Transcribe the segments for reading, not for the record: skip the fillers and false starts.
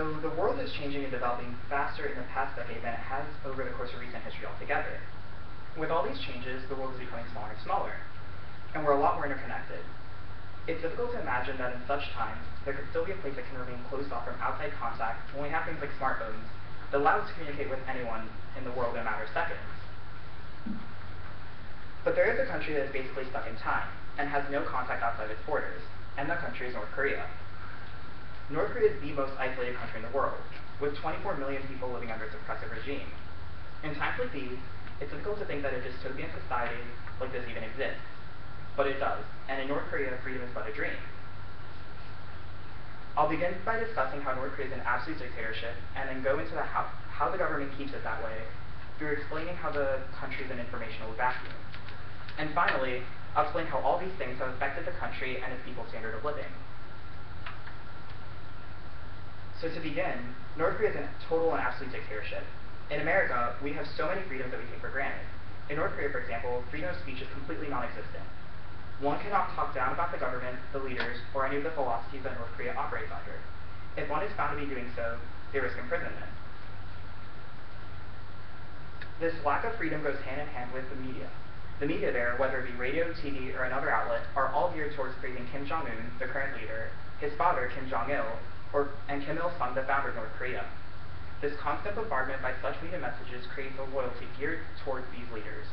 So the world is changing and developing faster in the past decade than it has over the course of recent history altogether. With all these changes, the world is becoming smaller and smaller, and we're a lot more interconnected. It's difficult to imagine that in such times, there could still be a place that can remain closed off from outside contact when we have things like smartphones that allow us to communicate with anyone in the world in a matter of seconds. But there is a country that is basically stuck in time and has no contact outside its borders, and that country is North Korea. North Korea is the most isolated country in the world, with 24 million people living under its oppressive regime. In times like these, it's difficult to think that a dystopian society like this even exists. But it does, and in North Korea, freedom is but a dream. I'll begin by discussing how North Korea is an absolute dictatorship, and then go into how the government keeps it that way, through explaining how the country is an informational vacuum. And finally, I'll explain how all these things have affected the country and its people's standard of living. So to begin, North Korea is a total and absolute dictatorship. In America, we have so many freedoms that we take for granted. In North Korea, for example, freedom of speech is completely non-existent. One cannot talk down about the government, the leaders, or any of the philosophies that North Korea operates under. If one is found to be doing so, they risk imprisonment. This lack of freedom goes hand in hand with the media. The media there, whether it be radio, TV, or another outlet, are all geared towards praising Kim Jong-un, the current leader, his father, Kim Jong-il, and Kim Il-sung, the founder of North Korea. This constant bombardment by such media messages creates a loyalty geared towards these leaders.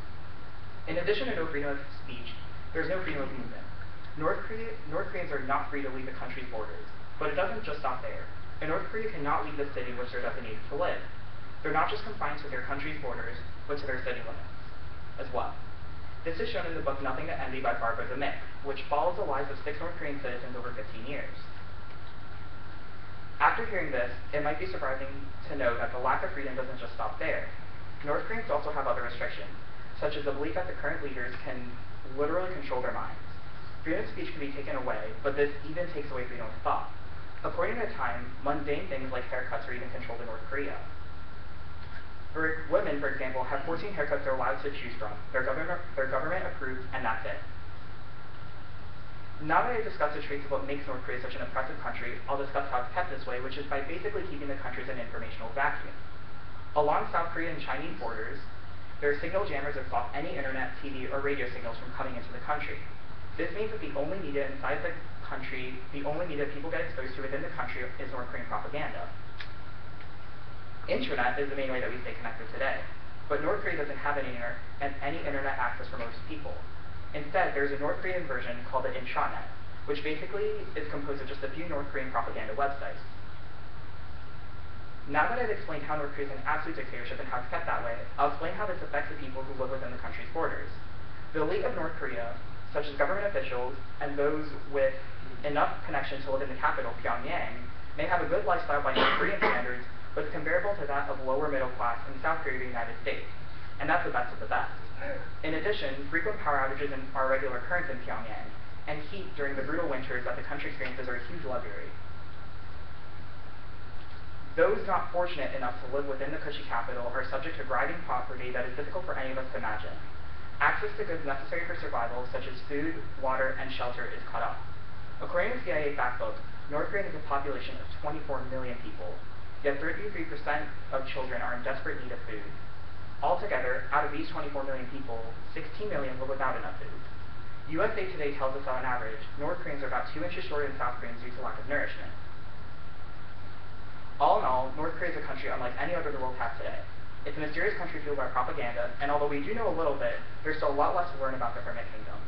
In addition to no freedom of speech, there's no freedom of movement. North Koreans are not free to leave the country's borders, but it doesn't just stop there. And North Korea cannot leave the city in which they're designated to live. They're not just confined to their country's borders, but to their city limits as well. This is shown in the book Nothing to Envy by Barbara Zimick, which follows the lives of 6 North Korean citizens over 15 years. After hearing this, it might be surprising to know that the lack of freedom doesn't just stop there. North Koreans also have other restrictions, such as the belief that the current leaders can literally control their minds. Freedom of speech can be taken away, but this even takes away freedom of thought. According to Time, mundane things like haircuts are even controlled in North Korea. Women, for example, have 14 haircuts they're allowed to choose from. They're government approved, and that's it. Now that I've discussed the traits of what makes North Korea such an oppressive country, I'll discuss how it's kept this way, which is by basically keeping the country as an informational vacuum. Along South Korean and Chinese borders, there are signal jammers that stop any internet, TV, or radio signals from coming into the country. This means that the only media inside the country, the only media people get exposed to within the country is North Korean propaganda. Internet is the main way that we stay connected today, but North Korea doesn't have any internet access for most people. Instead, there's a North Korean version called the intranet, which basically is composed of just a few North Korean propaganda websites. Now that I've explained how North Korea is an absolute dictatorship and how it's kept that way, I'll explain how this affects the people who live within the country's borders. The elite of North Korea, such as government officials and those with enough connection to live in the capital, Pyongyang, may have a good lifestyle by North Korean standards, but it's comparable to that of lower middle class in South Korea, the United States. And that's the best of the best. In addition, frequent power outages are a regular occurrence in Pyongyang, and heat during the brutal winters that the country experiences are a huge luxury. Those not fortunate enough to live within the cushy capital are subject to grinding poverty that is difficult for any of us to imagine. Access to goods necessary for survival, such as food, water, and shelter, is cut off. According to CIA Factbook, North Korea has a population of 24 million people, yet 33% of children are in desperate need of food. Altogether, out of these 24 million people, 16 million live without enough food. USA Today tells us that on average, North Koreans are about 2 inches shorter than South Koreans due to lack of nourishment. All in all, North Korea is a country unlike any other the world has today. It's a mysterious country fueled by propaganda, and although we do know a little bit, there's still a lot less to learn about the Hermit Kingdom.